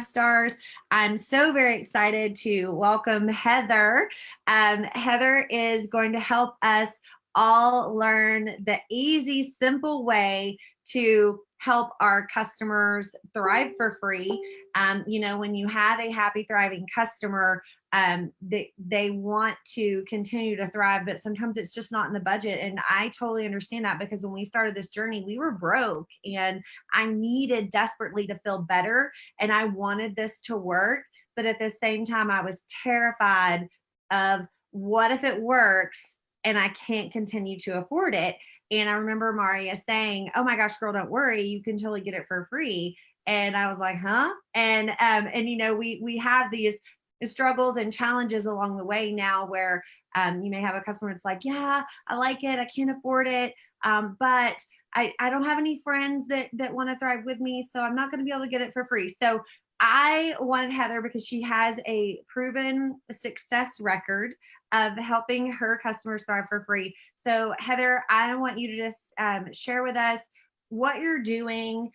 Stars. I'm so very excited to welcome Heather. Heather is going to help us all learn the easy, simple way to help our customers thrive for free. When you have a happy, thriving customer, they want to continue to thrive, but sometimes it's just not in the budget. And I totally understand that, because when we started this journey, we were broke and I needed desperately to feel better and I wanted this to work. But at the same time, I was terrified of what if it works and I can't continue to afford it. And I remember Maria saying, "Oh my gosh, girl, don't worry, you can totally get it for free." And I was like, "Huh?" We have these struggles and challenges along the way now, where you may have a customer that's like, "Yeah, I like it, I can't afford it, but I don't have any friends that want to thrive with me, so I'm not going to be able to get it for free." So I wanted Heather because she has a proven success record of helping her customers thrive for free. So Heather, I want you to just share with us what you're doing.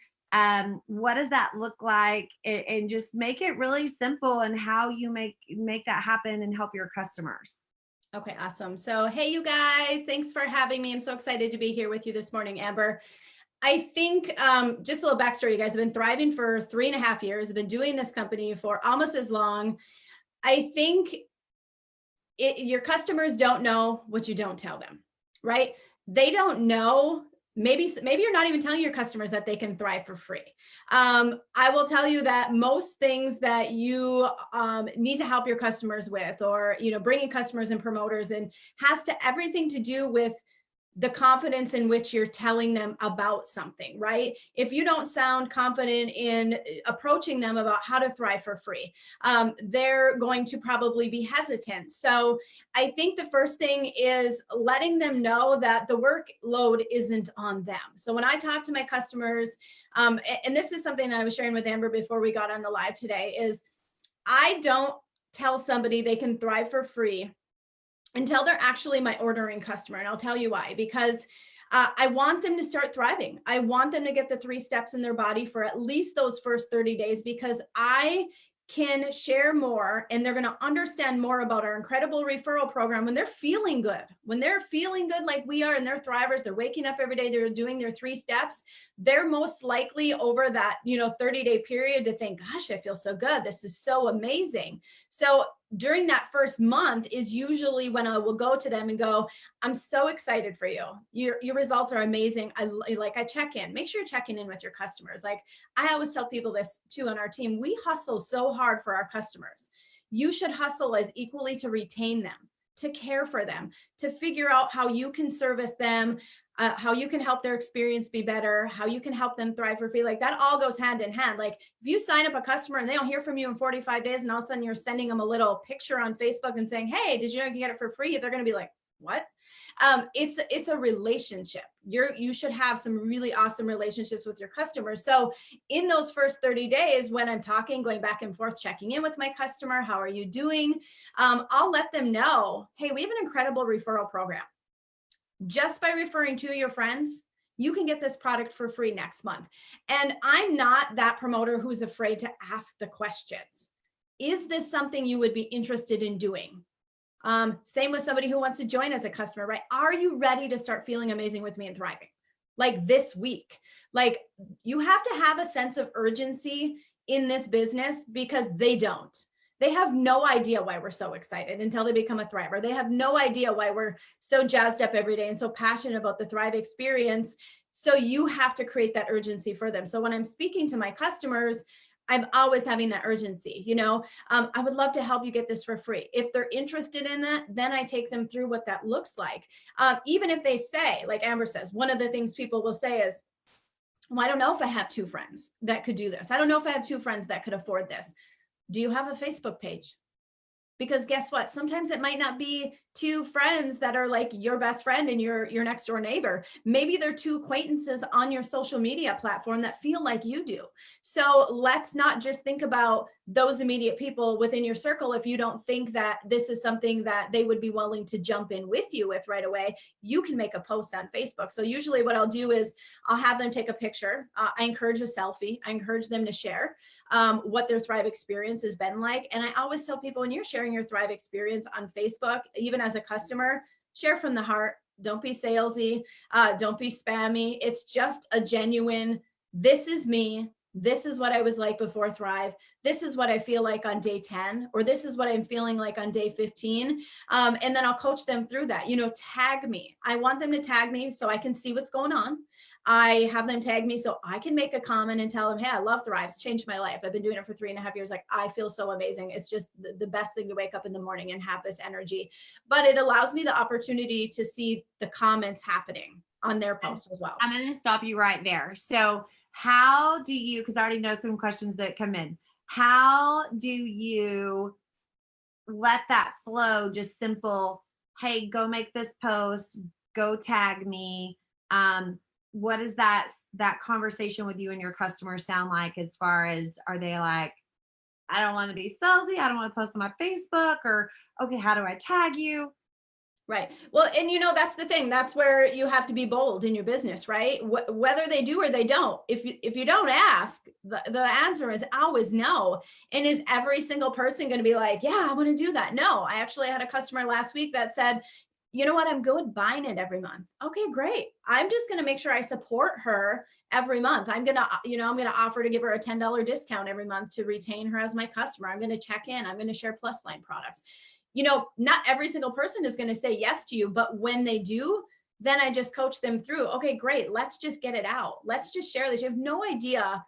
What does that look like? And just make it really simple, and how you make that happen and help your customers. Okay, awesome. So, hey, you guys, thanks for having me. I'm so excited to be here with you this morning, Amber. I think just a little backstory, you guys have been thriving for 3.5 years. I've been doing this company for almost as long. I think your customers don't know what you don't tell them, right? They don't know. Maybe you're not even telling your customers that they can thrive for free. I will tell you that most things that you need to help your customers with, or bringing customers and promoters in, has to everything to do with the confidence in which you're telling them about something, right? If you don't sound confident in approaching them about how to thrive for free, they're going to probably be hesitant. So I think the first thing is letting them know that the workload isn't on them. So when I talk to my customers, and this is something that I was sharing with Amber before we got on the live today, is I don't tell somebody they can thrive for free until they're actually my ordering customer. And I'll tell you why. Because I want them to start thriving. I want them to get the 3 steps in their body for at least those first 30 days, because I can share more and they're going to understand more about our incredible referral program when they're feeling good. When they're feeling good like we are, and they're thrivers, they're waking up every day, they're doing their 3 steps, they're most likely over that 30-day period to think, "Gosh, I feel so good. This is so amazing." So during that first month is usually when I will go to them and go, "I'm so excited for you. Your results are amazing. I check in. Make sure you're checking in with your customers." Like I always tell people this too on our team, we hustle so hard for our customers. You should hustle as equally to retain them, to care for them, to figure out how you can service them, how you can help their experience be better, how you can help them thrive for free. Like that all goes hand in hand. Like if you sign up a customer and they don't hear from you in 45 days, and all of a sudden you're sending them a little picture on Facebook and saying, "Hey, did you know you can get it for free?" They're going to be like, "What?" It's a relationship. You should have some really awesome relationships with your customers. So in those first 30 days, when I'm talking, going back and forth, checking in with my customer, "How are you doing?" I'll let them know, "Hey, we have an incredible referral program. Just by referring 2 of your friends, you can get this product for free next month." And I'm not that promoter who's afraid to ask the questions. Is this something you would be interested in doing? Same with somebody who wants to join as a customer, right? Are you ready to start feeling amazing with me and thriving? Like this week. Like you have to have a sense of urgency in this business, because they don't. They have no idea why we're so excited until they become a thriver. They have no idea why we're so jazzed up every day and so passionate about the Thrive experience. So you have to create that urgency for them. So when I'm speaking to my customers, I'm always having that urgency. I would love to help you get this for free. If they're interested in that, then I take them through what that looks like. Even if they say, like Amber says, one of the things people will say is, "Well, I don't know if I have 2 friends that could do this. I don't know if I have 2 friends that could afford this." Do you have a Facebook page? Because guess what? Sometimes it might not be 2 friends that are like your best friend and your next door neighbor. Maybe they're 2 acquaintances on your social media platform that feel like you do. So let's not just think about those immediate people within your circle. If you don't think that this is something that they would be willing to jump in with you with right away, you can make a post on Facebook. So usually what I'll do is I'll have them take a picture. I encourage a selfie. I encourage them to share. what their Thrive experience has been like. And I always tell people, when you're sharing your Thrive experience on Facebook, even as a customer, share from the heart. Don't be salesy. Don't be spammy. It's just a genuine, this is me. This is what I was like before Thrive. This is what I feel like on day 10, or this is what I'm feeling like on day 15. And then I'll coach them through that. Tag me. I want them to tag me so I can see what's going on. I have them tag me so I can make a comment and tell them, hey, I love Thrive. It's changed my life. I've been doing it for 3.5 years. Like, I feel so amazing. It's just the best thing to wake up in the morning and have this energy. But it allows me the opportunity to see the comments happening on their posts as well. I'm going to stop you right there. So how do you, because I already know some questions that come in, how do you let that flow? Just simple, hey, go make this post, go tag me. What does that conversation with you and your customers sound like, as far as, are they like, I don't want to be salesy, I don't want to post on my Facebook, or okay, how do I tag you? Right. Well, and that's the thing. That's where you have to be bold in your business, right? Whether they do or they don't. If you don't ask, the answer is always no. And is every single person going to be like, yeah, I want to do that? No. I actually had a customer last week that said, you know what, I'm good buying it every month. Okay, great. I'm just going to make sure I support her every month. I'm going to offer to give her a $10 discount every month to retain her as my customer. I'm going to check in. I'm going to share Plusline products. Not every single person is going to say yes to you, but when they do, then I just coach them through. Okay, great. Let's just get it out. Let's just share this. You have no idea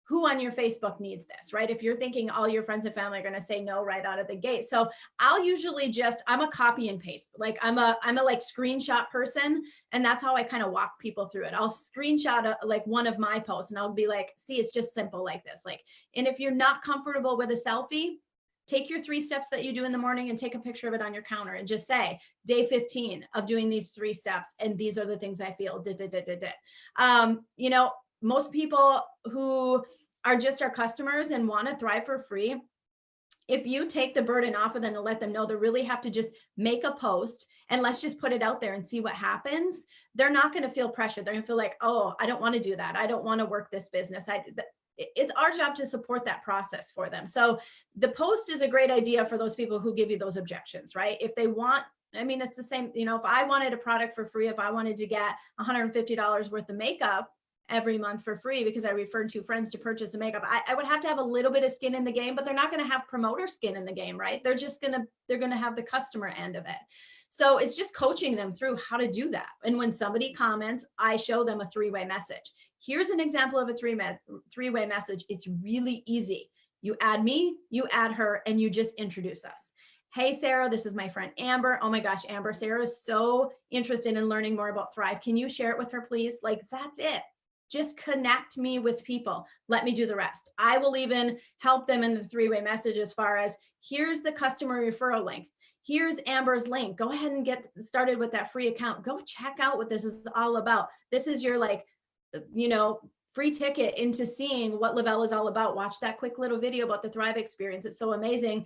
who on your Facebook needs this, right? If you're thinking all your friends and family are going to say no right out of the gate. So I'll usually I'm a copy and paste. Like I'm a like screenshot person. And that's how I kind of walk people through it. I'll screenshot like one of my posts and I'll be like, see, it's just simple like this. And if you're not comfortable with a selfie, take your 3 steps that you do in the morning and take a picture of it on your counter and just say, day 15 of doing these 3 steps. And these are the things I feel. Most people who are just our customers and want to thrive for free, if you take the burden off of them and let them know they really have to just make a post and let's just put it out there and see what happens, they're not going to feel pressure. They're going to feel like, oh, I don't want to do that. I don't want to work this business. It's our job to support that process for them. So the post is a great idea for those people who give you those objections, right? If they want, it's the same, if I wanted a product for free, if I wanted to get $150 worth of makeup every month for free because I referred 2 friends to purchase a makeup, I would have to have a little bit of skin in the game, but they're not going to have promoter skin in the game, right? They're going to have the customer end of it. So it's just coaching them through how to do that. And when somebody comments, I show them a 3-way message. Here's an example of a 3-way message. It's really easy. You add me, you add her, and you just introduce us. Hey, Sarah, this is my friend Amber. Oh my gosh, Amber, Sarah is so interested in learning more about Thrive. Can you share it with her, please? That's it. Just connect me with people. Let me do the rest. I will even help them in the 3-way message as far as, here's the customer referral link. Here's Amber's link. Go ahead and get started with that free account. Go check out what this is all about. This is your free ticket into seeing what Le-Vel is all about. Watch that quick little video about the Thrive experience. It's so amazing.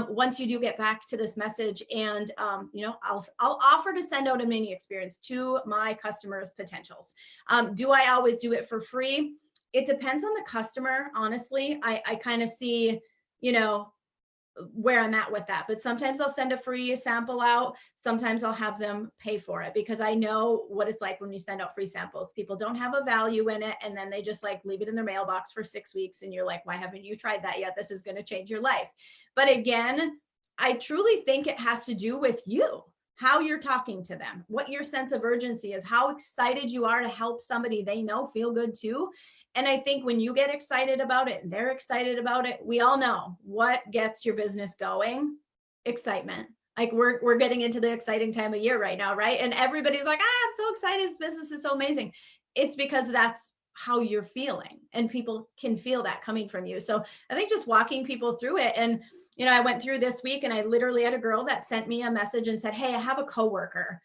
Once you do get back to this message, and I'll offer to send out a mini experience to my customers' potentials. Do I always do it for free? It depends on the customer. Honestly, I kind of see, where I'm at with that. But sometimes I'll send a free sample out. Sometimes I'll have them pay for it because I know what it's like when you send out free samples. People don't have a value in it. And then they just leave it in their mailbox for 6 weeks. And you're like, why haven't you tried that yet? This is going to change your life. But again, I truly think it has to do with you, how you're talking to them, what your sense of urgency is, how excited you are to help somebody they know feel good too. And I think when you get excited about it and they're excited about it, we all know what gets your business going. Excitement. We're getting into the exciting time of year right now, right? And everybody's like, I'm so excited. This business is so amazing. It's because that's how you're feeling, and people can feel that coming from you. So I think just walking people through it. And I went through this week and I literally had a girl that sent me a message and said, hey, I have a coworker.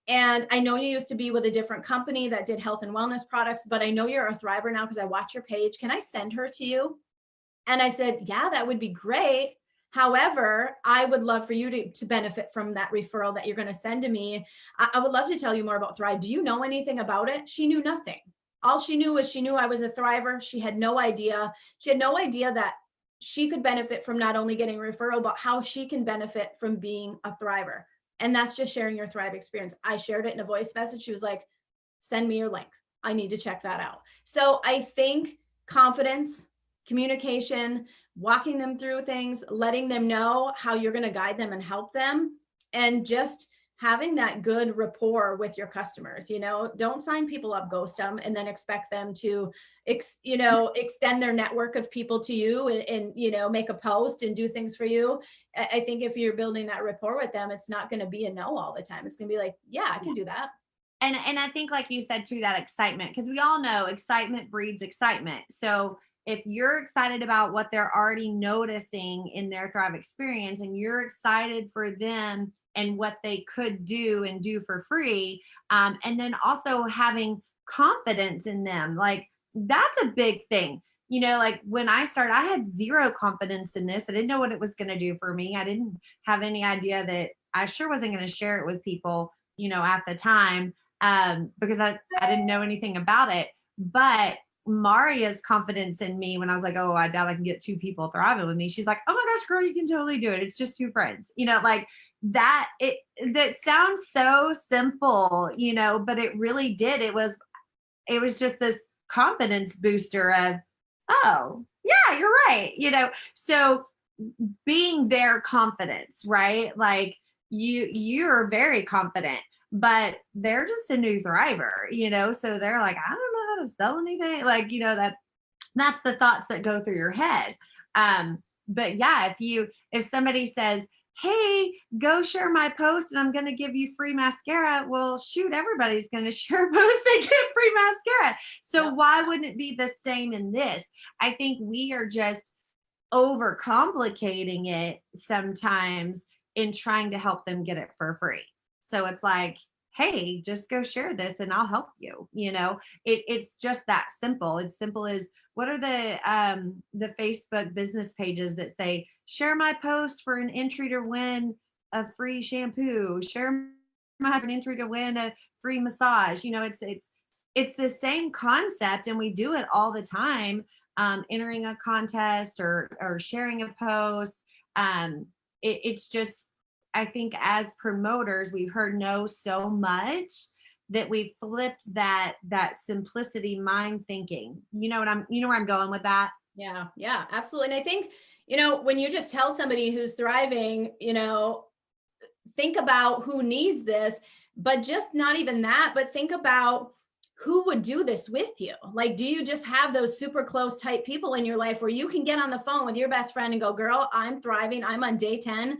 And I know you used to be with a different company that did health and wellness products, but I know you're a Thriver now because I watch your page. Can I send her to you? And I said, yeah, that would be great. However, I would love for you to benefit from that referral that you're going to send to me. I would love to tell you more about Thrive. Do you know anything about it? She knew nothing. All she knew was she knew I was a Thriver. She had no idea. She had no idea that she could benefit from not only getting a referral, but how she can benefit from being a Thriver. And that's just sharing your Thrive experience. I shared it in a voice message. She was like, send me your link. I need to check that out. So I think confidence, communication, walking them through things, letting them know how you're going to guide them and help them, and just having that good rapport with your customers. Don't sign people up, ghost them, and then expect them to extend their network of people to you and make a post and do things for you. I think if you're building that rapport with them, it's not going to be a no all the time. It's going to be like, yeah, I can do that. And I think, like you said too, that excitement, because we all know excitement breeds excitement. So if you're excited about what they're already noticing in their Thrive experience, and you're excited for them and what they could do and do for free, and then also having confidence in them, like that's a big thing. Like when I started, I had zero confidence in this. I didn't know what it was going to do for me. I didn't have any idea that I sure wasn't going to share it with people, at the time, because I didn't know anything about it. But Maria's confidence in me when I was like, oh, I doubt I can get 2 people thriving with me. She's like, oh my gosh, girl, you can totally do it. It's just 2 friends, like that. That sounds so simple, but it really did. It was just this confidence booster of, oh yeah, you're right. So being their confidence, right? Like you're very confident, but they're just a new thriver, so they're like, I don't know how to sell anything, like, that's the thoughts that go through your head. But yeah, if somebody says, hey, go share my post and I'm going to give you free mascara, well, shoot, everybody's going to share a post and get free mascara. So why wouldn't it be the same in this? I think we are just overcomplicating it sometimes in trying to help them get it for free. So it's like, hey, just go share this and I'll help you. It's just that simple. It's simple as, what are the Facebook business pages that say, share my post for an entry to win a free shampoo, share my an entry to win a free massage. It's the same concept, and we do it all the time. Entering a contest or sharing a post. It's just, I think as promoters, we've heard no so much that we flipped that simplicity mind thinking. You know where I'm going with that? Yeah, absolutely. And I think, when you just tell somebody who's thriving, think about who needs this, but just not even that, but think about who would do this with you. Like, do you just have those super close type people in your life where you can get on the phone with your best friend and go, girl, I'm thriving. I'm on day 10.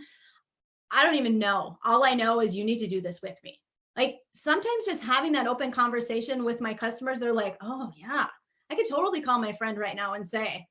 I don't even know. All I know is you need to do this with me. Like, sometimes just having that open conversation with my customers, they're like, oh yeah, I could totally call my friend right now and say,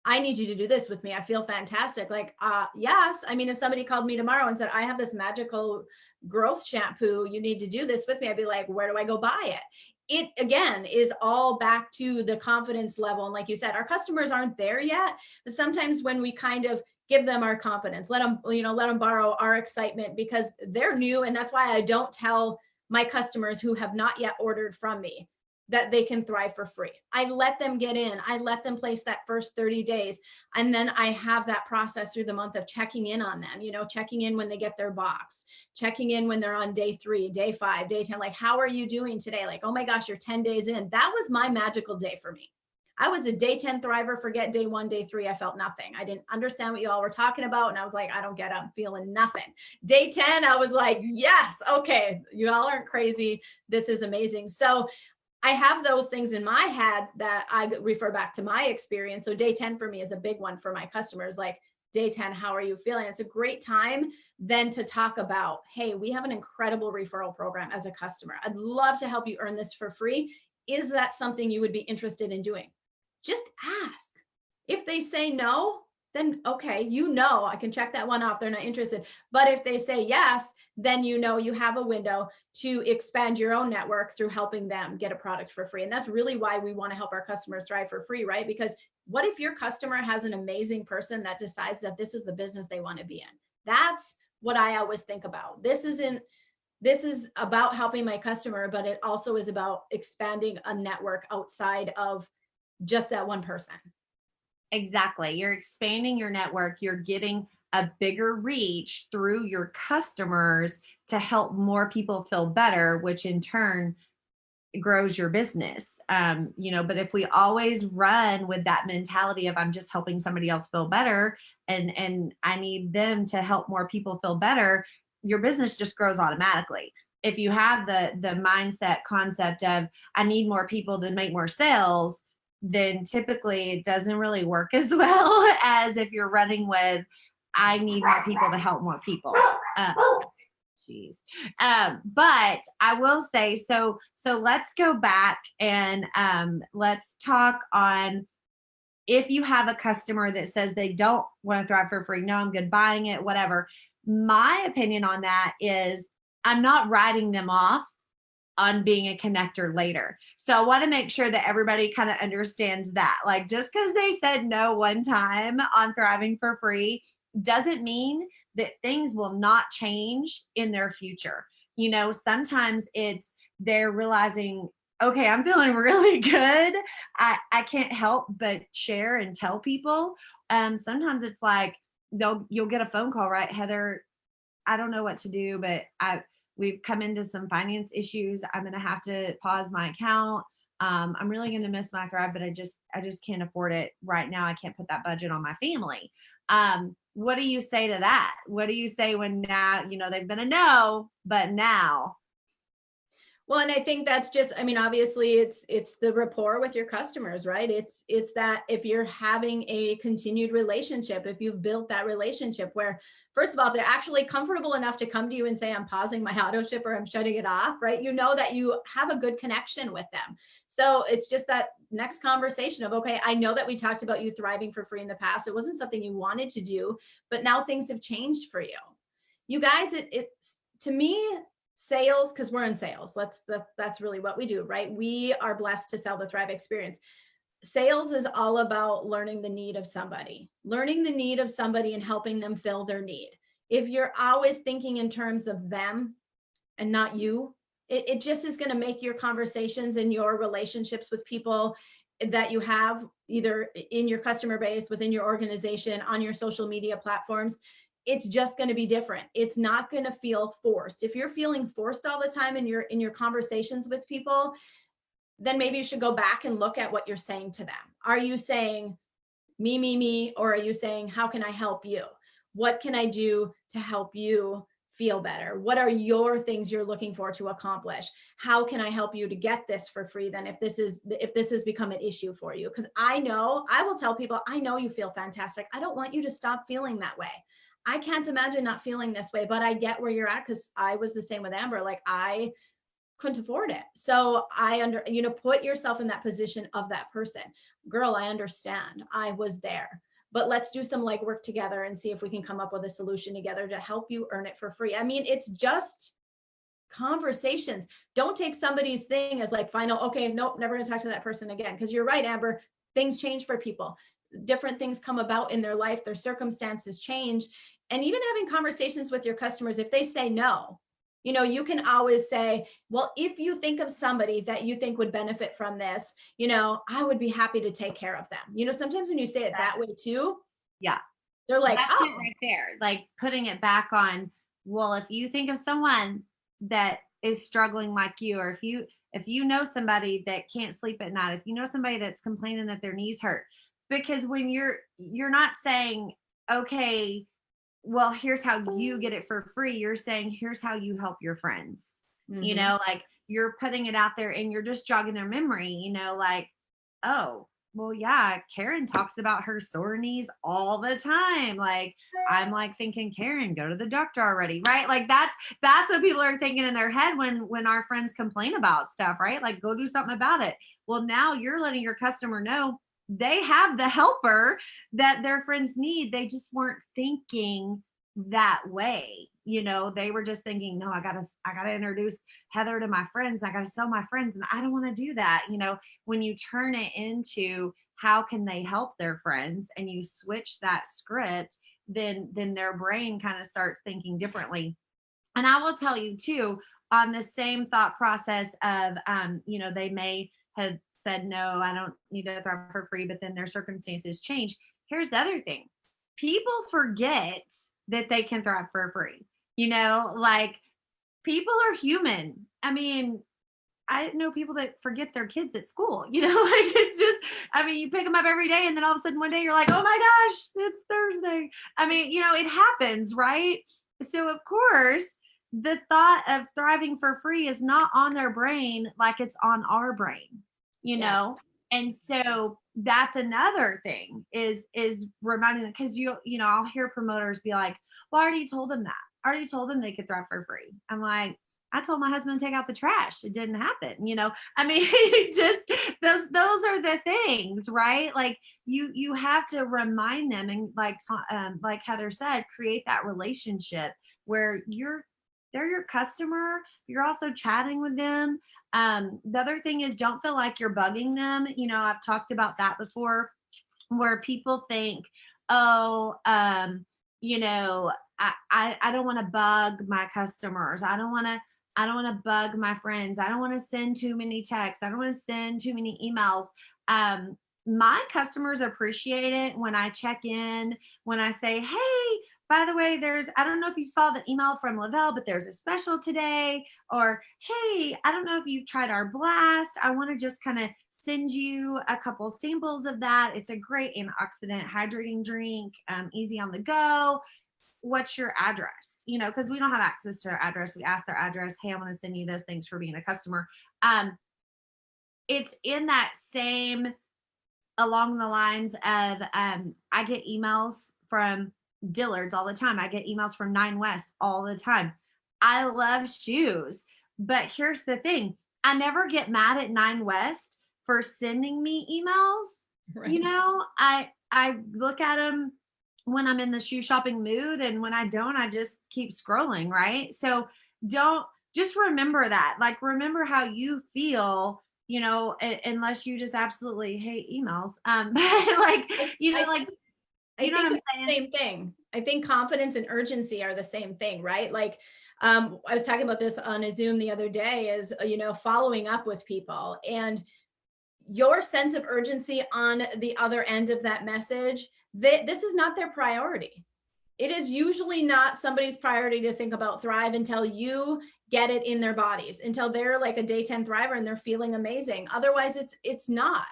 I need you to do this with me. I feel fantastic. Like, yes. I mean, if somebody called me tomorrow and said, I have this magical growth shampoo, you need to do this with me, I'd be like, where do I go buy it? It again is all back to the confidence level. And like you said, our customers aren't there yet, but sometimes when we kind of give them our confidence, let them borrow our excitement, because they're new. And that's why I don't tell my customers who have not yet ordered from me that they can thrive for free. I let them get in. I let them place that first 30 days. And then I have that process through the month of checking in on them, checking in when they get their box, checking in when they're on day 3, day 5, day 10, like, how are you doing today? Like, oh my gosh, you're 10 days in. That was my magical day for me. I was a day 10 thriver, forget day 1, day 3, I felt nothing. I didn't understand what you all were talking about. And I was like, I don't get it, I'm feeling nothing. Day 10, I was like, yes, okay, you all aren't crazy. This is amazing. So I have those things in my head that I refer back to my experience. So day 10 for me is a big one for my customers. Like, day 10, how are you feeling? It's a great time then to talk about, hey, we have an incredible referral program as a customer. I'd love to help you earn this for free. Is that something you would be interested in doing? Just ask. If they say no, then okay, I can check that one off. They're not interested. But if they say yes, then you have a window to expand your own network through helping them get a product for free. And that's really why we want to help our customers thrive for free, right? Because what if your customer has an amazing person that decides that this is the business they want to be in? That's what I always think about. This isn't this is about helping my customer, but it also is about expanding a network outside of just that one person. Exactly. You're expanding your network. You're getting a bigger reach through your customers to help more people feel better, which in turn grows your business. But if we always run with that mentality of I'm just helping somebody else feel better and I need them to help more people feel better, your business just grows automatically. If you have the mindset concept of I need more people to make more sales, then typically it doesn't really work as well as if you're running with I need more people to help more people. Uh, Geez. But I will say, so let's go back and let's talk on if you have a customer that says they don't want to thrive for free. No, I'm good buying it, whatever. My opinion on that is I'm not writing them off on being a connector later. So I want to make sure that everybody kind of understands that. Like just because they said no one time on thriving for free doesn't mean that things will not change in their future. Sometimes it's they're realizing, okay, I'm feeling really good. I can't help but share and tell people. Sometimes it's like you'll get a phone call, right, Heather? I don't know what to do, but we've come into some finance issues. I'm going to have to pause my account. I'm really going to miss my Thrive, but I just can't afford it right now. I can't put that budget on my family. What do you say to that? What do you say when now, they've been a no, but now? Well, and I think that's just, I mean, obviously it's the rapport with your customers, right? It's that if you're having a continued relationship, if you've built that relationship where, first of all, if they're actually comfortable enough to come to you and say, I'm pausing my auto ship or I'm shutting it off, right? You know that you have a good connection with them. So it's just that next conversation of, okay, I know that we talked about you thriving for free in the past. It wasn't something you wanted to do, but now things have changed for you. You guys, it's to me, sales, because we're in sales, that's really what we do, right? We are blessed to sell the Thrive experience. Sales is all about learning the need of somebody and helping them fill their need. If you're always thinking in terms of them and not you, it just is going to make your conversations and your relationships with people that you have either in your customer base, within your organization, on your social media platforms, it's just going to be different. It's not going to feel forced. If you're feeling forced all the time in your conversations with people, then maybe you should go back and look at what you're saying to them. Are you saying me, or are you saying, how can I help you? What can I do to help you feel better? What are your things you're looking for to accomplish? How can I help you to get this for free then if this has become an issue for you? Because I will tell people, I know you feel fantastic. I don't want you to stop feeling that way. I can't imagine not feeling this way, but I get where you're at because I was the same with Amber. Like I couldn't afford it. So put yourself in that position of that person. Girl, I understand. I was there. But let's do some legwork together and see if we can come up with a solution together to help you earn it for free. I mean, it's just conversations. Don't take somebody's thing as like final, okay, nope, never gonna talk to that person again. Because you're right, Amber, things change for people. Different things come about in their life, their circumstances change. And even having conversations with your customers, if they say no, you can always say, well, if you think of somebody that you think would benefit from this, I would be happy to take care of them. Sometimes when you say it that way too, Yeah, they're like, that's it right there. Like putting it back on, well, if you think of someone that is struggling like you, or if you know somebody that can't sleep at night, if you know somebody that's complaining that their knees hurt, because when you're not saying, okay, well, here's how you get it for free. You're saying, here's how you help your friends. Like you're putting it out there and you're just jogging their memory, like, oh, well, yeah, Karen talks about her sore knees all the time. Like, I'm like thinking, Karen, go to the doctor already, right? Like that's what people are thinking in their head when our friends complain about stuff, right? Like, go do something about it. Well, now you're letting your customer know they have the helper that their friends need. They just weren't thinking that way. They were just thinking, no, I gotta introduce Heather to my friends. I gotta sell my friends. And I don't want to do that. When you turn it into how can they help their friends and you switch that script, then their brain kind of starts thinking differently. And I will tell you too, on the same thought process of, they may have said, no, I don't need to thrive for free, but then their circumstances change. Here's the other thing. People forget that they can thrive for free. Like, people are human. I mean, I know people that forget their kids at school, like, it's just, you pick them up every day and then all of a sudden one day you're like, oh my gosh, it's Thursday. It happens, right? So of course, the thought of thriving for free is not on their brain like it's on our brain, Yeah. And so that's another thing is reminding them, because I'll hear promoters be like, well, I already told them that. I already told them they could thrive for free. I'm like, I told my husband to take out the trash. It didn't happen. Just those are the things, right? Like, you have to remind them, and like Heather said, create that relationship where they're your customer. You're also chatting with them. The other thing is, don't feel like you're bugging them. I've talked about that before, where people think, oh, I don't want to bug my customers. I don't want to bug my friends. I don't want to send too many texts. I don't want to send too many emails. My customers appreciate it when I check in, when I say, hey, by the way, I don't know if you saw the email from Lavelle, but there's a special today. Or, hey, I don't know if you've tried our blast. I want to just kind of send you a couple samples of that. It's a great antioxidant hydrating drink, easy on the go. What's your address? Because we don't have access to our address. We ask their address. Hey, I want to send you this. Thanks for being a customer. It's in that same, along the lines of, I get emails from Dillard's all the time. I get emails from Nine West all the time. I love shoes, but here's the thing. I never get mad at Nine West for sending me emails. Right. I look at them when I'm in the shoe shopping mood, and when I don't, I just keep scrolling, right? So just remember that. Like, remember how you feel, unless you just absolutely hate emails. But like, I think it's the same thing. I think confidence and urgency are the same thing, right? Like, I was talking about this on a Zoom the other day, is, following up with people, and your sense of urgency on the other end of that message, this is not their priority. It is usually not somebody's priority to think about Thrive until you get it in their bodies, until they're like a day 10 thriver and they're feeling amazing. Otherwise, it's not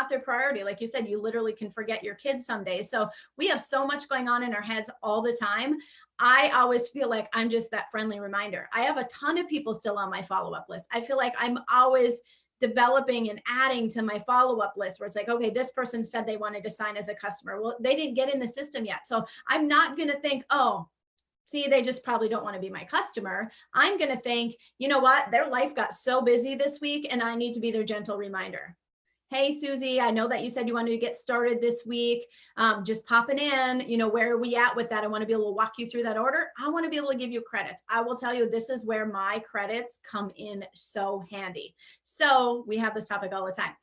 their priority. Like you said, you literally can forget your kids some days. So we have so much going on in our heads all the time. I always feel like I'm just that friendly reminder. I have a ton of people still on my follow-up list. I feel like I'm always developing and adding to my follow-up list, where it's like, okay, this person said they wanted to sign as a customer. Well, they didn't get in the system yet. So I'm not going to think, oh, see, they just probably don't want to be my customer. I'm going to think, you know what? Their life got so busy this week and I need to be their gentle reminder. Hey, Susie, I know that you said you wanted to get started this week. Just popping in, where are we at with that? I want to be able to walk you through that order. I want to be able to give you credits. I will tell you, this is where my credits come in so handy. So we have this topic all the time.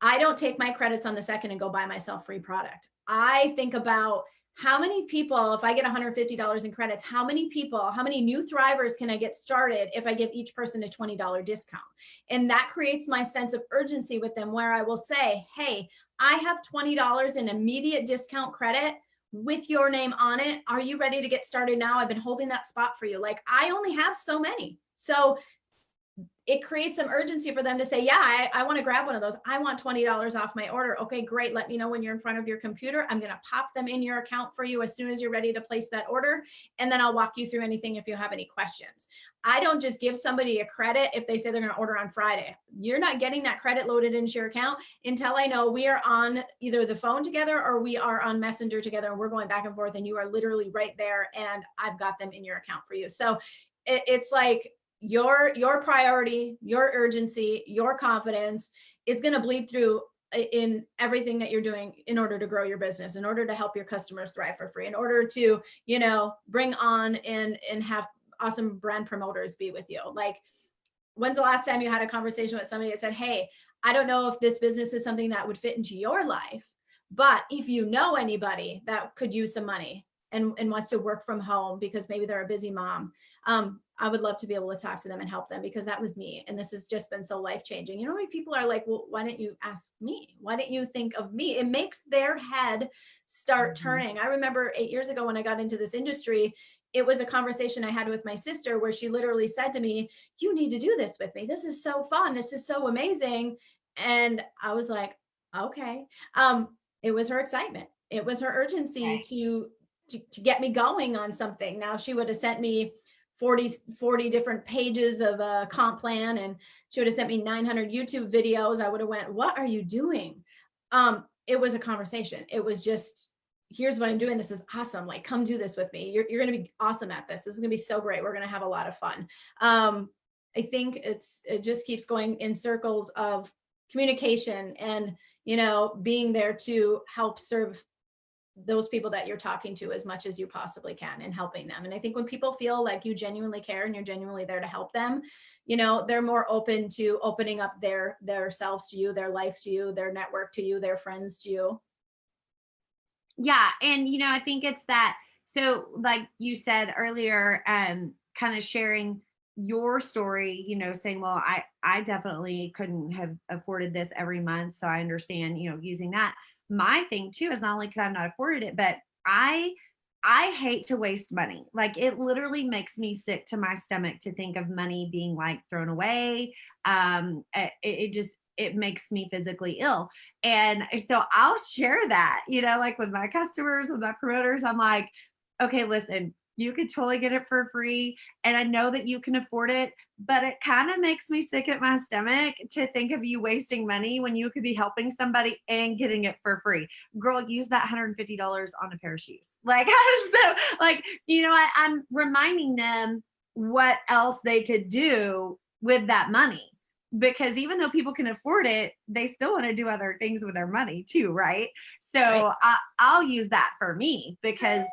I don't take my credits on the second and go buy myself free product. I think about, how many people, if I get $150 in credits, how many new thrivers can I get started if I give each person a $20 discount? And that creates my sense of urgency with them, where I will say, hey, I have $20 in immediate discount credit with your name on it. Are you ready to get started now? I've been holding that spot for you. Like, I only have so many. So it creates some urgency for them to say, yeah, I want to grab one of those. I want $20 off my order. Okay, great. Let me know when you're in front of your computer. I'm going to pop them in your account for you as soon as you're ready to place that order. And then I'll walk you through anything if you have any questions. I don't just give somebody a credit if they say they're going to order on Friday. You're not getting that credit loaded into your account until I know we are on either the phone together or we are on Messenger together, and we're going back and forth, and you are literally right there and I've got them in your account for you. So it's like, your priority, your urgency, your confidence is going to bleed through in everything that you're doing in order to grow your business, in order to help your customers thrive for free, in order to, bring on and have awesome brand promoters be with you. Like, when's the last time you had a conversation with somebody that said, hey, I don't know if this business is something that would fit into your life, but if you know anybody that could use some money, and wants to work from home because maybe they're a busy mom. I would love to be able to talk to them and help them, because that was me. And this has just been so life-changing. You know, when people are like, well, why didn't you ask me? Why didn't you think of me? It makes their head start turning. I remember 8 years ago when I got into this industry, it was a conversation I had with my sister where she literally said to me, you need to do this with me. This is so fun. This is so amazing. And I was like, okay. It was her excitement. It was her urgency to get me going on something. Now she would have sent me 40 different pages of a comp plan, and she would have sent me 900 YouTube videos. I would have went, what are you doing? It was a conversation. It was just, here's what I'm doing. This is awesome. Like, come do this with me. You're going to be awesome at this. This is going to be so great. We're going to have a lot of fun. I think it just keeps going in circles of communication and, you know, being there to help serve those people that you're talking to as much as you possibly can and helping them. And I think when people feel like you genuinely care and you're genuinely there to help them, you know, they're more open to opening up their selves to you, their life to you, their network to you, their friends to you. Yeah. And, you know, I think it's that. So like you said earlier, kind of sharing your story, you know, saying, well, I definitely couldn't have afforded this every month. So I understand, you know, using that. My thing too is not only could I have not afforded it, but I hate to waste money. Like, it literally makes me sick to my stomach to think of money being like thrown away. It makes me physically ill. And so I'll share that, you know, like with my customers, with my promoters. I'm like, okay, listen, you could totally get it for free. And I know that you can afford it, but it kind of makes me sick at my stomach to think of you wasting money when you could be helping somebody and getting it for free. Girl, use that $150 on a pair of shoes. Like, so like, you know, I'm reminding them what else they could do with that money. Because even though people can afford it, they still want to do other things with their money too, right? So Right. I'll use that for me, because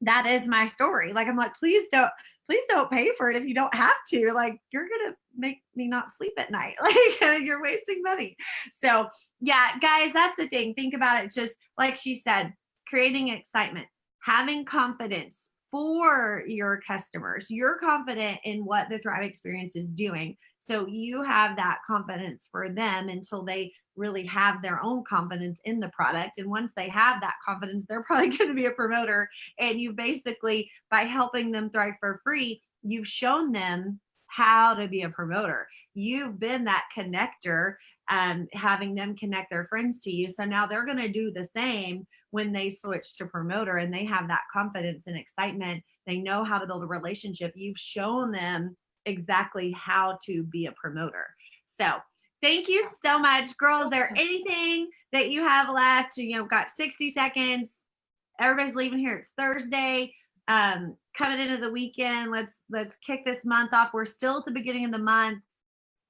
that is my story. Like, I'm like, please don't pay for it if you don't have to. Like, you're gonna make me not sleep at night. Like, you're wasting money. So yeah, guys, that's the thing. Think about it. Just like she said, creating excitement, having confidence for your customers. You're confident in what the Thrive Experience is doing. So you have that confidence for them until they really have their own confidence in the product. And once they have that confidence, they're probably going to be a promoter. And you basically, by helping them thrive for free, you've shown them how to be a promoter. You've been that connector, having them connect their friends to you. So now they're going to do the same when they switch to promoter, and they have that confidence and excitement. They know how to build a relationship. You've shown them exactly how to be a promoter. So thank you so much, girl. Is there anything that you have left? You know, got 60 seconds. Everybody's leaving here. It's Thursday. Coming into the weekend. Let's kick this month off. We're still at the beginning of the month.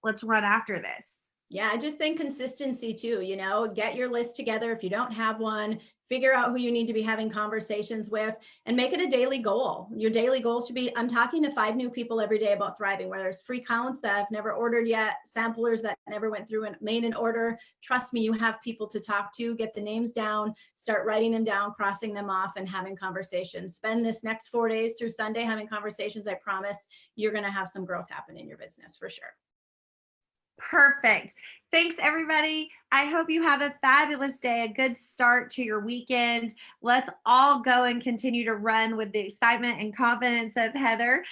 Let's run after this. Yeah, I just think consistency too, you know, get your list together. If you don't have one, figure out who you need to be having conversations with and make it a daily goal. Your daily goal should be, I'm talking to 5 new people every day about thriving, whether it's free counts that I've never ordered yet, samplers that never went through and made an order. Trust me, you have people to talk to, get the names down, start writing them down, crossing them off, and having conversations. Spend this next 4 days through Sunday having conversations. I promise you're going to have some growth happen in your business for sure. Perfect. Thanks, everybody. I hope you have a fabulous day, a good start to your weekend. Let's all go and continue to run with the excitement and confidence of Heather.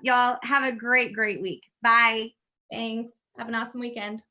Y'all have a great, great week. Bye. Thanks. Have an awesome weekend.